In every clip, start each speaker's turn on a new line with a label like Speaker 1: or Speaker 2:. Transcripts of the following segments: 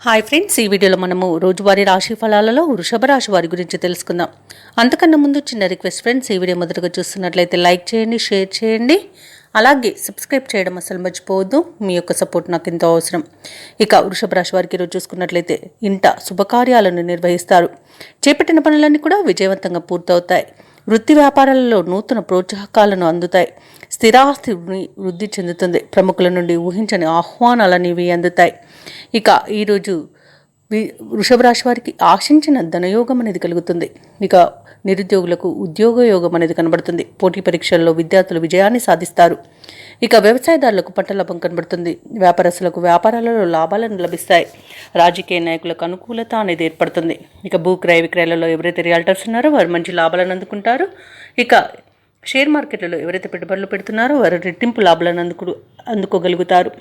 Speaker 1: Hi friends, ఈ వీడియోలో మనము రోజువారీ రాశి ఫలాలలో వృషభ రాశి వారి గురించి తెలుసుకుందాం. అంతకన్నా ముందు చిన్న రిక్వెస్ట్ ఫ్రెండ్స్, ఈ వీడియో మొదటగా చూస్తున్నట్లయితే లైక్ చేయండి, షేర్ చేయండి, అలాగే సబ్స్క్రైబ్ చేయడం అసలు మర్చిపోవద్దు. మీ యొక్క సపోర్ట్ నాకు ఎంతో అవసరం. ఇక వృషభ రాశి వారికి ఈరోజు చూసుకున్నట్లయితే ఇంట శుభకార్యాలను నిర్వహిస్తారు. చేపట్టిన పనులన్నీ కూడా విజయవంతంగా పూర్తవుతాయి. వృత్తి వ్యాపారాలలో నూతన ప్రోత్సాహకాలను అందుతాయి. స్థిరాస్తి వృద్ధి చెందుతుంది. ప్రముఖుల నుండి ఊహించని ఆహ్వానాలనేవి అందుతాయి. ఇక ఈరోజు వృషభ రాశి వారికి ఆశించిన ధనయోగం అనేది కలుగుతుంది. ఇక నిరుద్యోగులకు ఉద్యోగ యోగం అనేది కనబడుతుంది. పోటీ పరీక్షల్లో విద్యార్థులు విజయాన్ని సాధిస్తారు. ఇక వ్యవసాయదారులకు పంట లాభం కనబడుతుంది. వ్యాపారస్తులకు వ్యాపారాలలో లాభాలను లభిస్తాయి. రాజకీయ నాయకులకు అనుకూలత అనేది ఏర్పడుతుంది. ఇక భూ క్రయ విక్రయాలలో ఎవరైతే రియల్టర్స్ ఉన్నారో వారు మంచి లాభాలను అందుకుంటారు. ఇక షేర్ మార్కెట్లలో ఎవరైతే పెట్టుబడులు పెడుతున్నారో వారు రెట్టింపు లాభాలను అందుకోగలుగుతారు.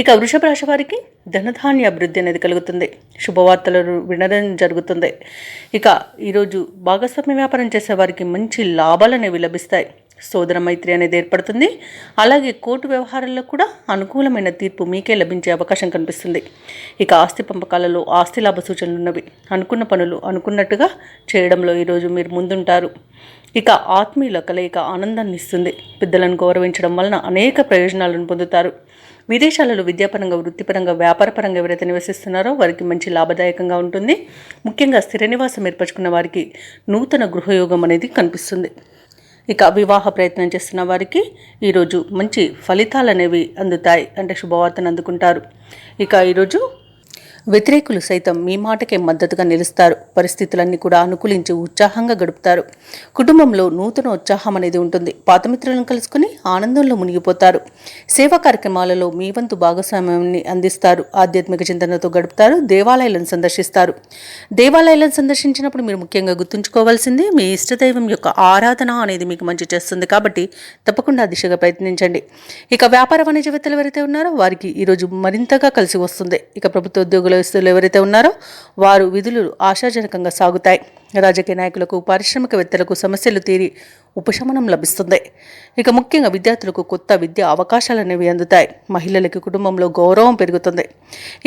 Speaker 1: ఇక వృషభ రాశి వారికి ధనధాన్య అభివృద్ధి అనేది కలుగుతుంది. శుభవార్తలను వినడం జరుగుతుంది. ఇక ఈరోజు భాగస్వామ్య వ్యాపారం చేసే వారికి మంచి లాభాలు అనేవి లభిస్తాయి. సోదర మైత్రి అనేది ఏర్పడుతుంది. అలాగే కోర్టు వ్యవహారాల్లో కూడా అనుకూలమైన తీర్పు మీకే లభించే అవకాశం కనిపిస్తుంది. ఇక ఆస్తి పంపకాలలో ఆస్తి లాభ సూచనలు ఉన్నవి. అనుకున్న పనులు అనుకున్నట్టుగా చేయడంలో ఈరోజు మీరు ముందుంటారు. ఇక ఆత్మీయుల కలయిక ఆనందాన్ని ఇస్తుంది. పెద్దలను గౌరవించడం వలన అనేక ప్రయోజనాలను పొందుతారు. విదేశాలలో విద్యాపరంగా, వృత్తిపరంగా, వ్యాపారపరంగా ఎవరైతే నివసిస్తున్నారో వారికి మంచి లాభదాయకంగా ఉంటుంది. ముఖ్యంగా స్థిర నివాసం ఏర్పరచుకున్న వారికి నూతన గృహయోగం అనేది కనిపిస్తుంది. ఇక వివాహ ప్రయత్నం చేస్తున్న వారికి ఈరోజు మంచి ఫలితాలు అనేవి అందుతాయి, అంటే శుభవార్తను అందుకుంటారు. ఇక ఈరోజు వ్యతిరేకులు సైతం మీ మాటకే మద్దతుగా నిలుస్తారు. పరిస్థితులన్నీ కూడా అనుకూలించి ఉత్సాహంగా గడుపుతారు. కుటుంబంలో నూతన ఉత్సాహం అనేది ఉంటుంది. పాత మిత్రులను కలుసుకుని ఆనందంలో మునిగిపోతారు. సేవా కార్యక్రమాలలో మీ వంతు భాగస్వామ్యాన్ని అందిస్తారు. ఆధ్యాత్మిక చింతనతో గడుపుతారు. దేవాలయాలను సందర్శిస్తారు. దేవాలయాలను సందర్శించినప్పుడు మీరు ముఖ్యంగా గుర్తుంచుకోవాల్సింది మీ ఇష్టదైవం యొక్క ఆరాధన అనేది మీకు మంచి చేస్తుంది. కాబట్టి తప్పకుండా దిశగా ప్రయత్నించండి. ఇక వ్యాపార వాణిజ్యవేత్తలు ఎవరైతే ఉన్నారో వారికి ఈరోజు మరింతగా కలిసి వస్తుంది. ఇక ప్రభుత్వ ఉద్యోగులు ఎవరైతే ఉన్నారో వారు విధులు ఆశాజనకంగా సాగుతాయి. రాజకీయ నాయకులకు, పారిశ్రామికవేత్తలకు సమస్యలు తీరి ఉపశమనం లభిస్తుంది. ఇక ముఖ్యంగా విద్యార్థులకు కొత్త విద్యా అవకాశాలు అనేవి అందుతాయి. మహిళలకి కుటుంబంలో గౌరవం పెరుగుతుంది.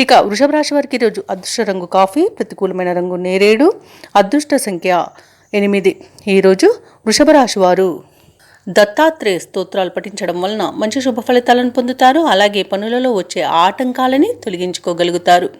Speaker 1: ఇక వృషభ రాశి వారికి ఈరోజు అదృష్ట రంగు కాఫీ, ప్రతికూలమైన రంగు నేరేడు, అదృష్ట సంఖ్య 8. ఈరోజు వృషభ రాశి వారు దత్తాత్రేయ స్తోత్రాలు పఠించడం వలన మంచి శుభ ఫలితాలను పొందుతారు. అలాగే పనులలో వచ్చే ఆటంకాలని తొలగించుకోగలుగుతారు.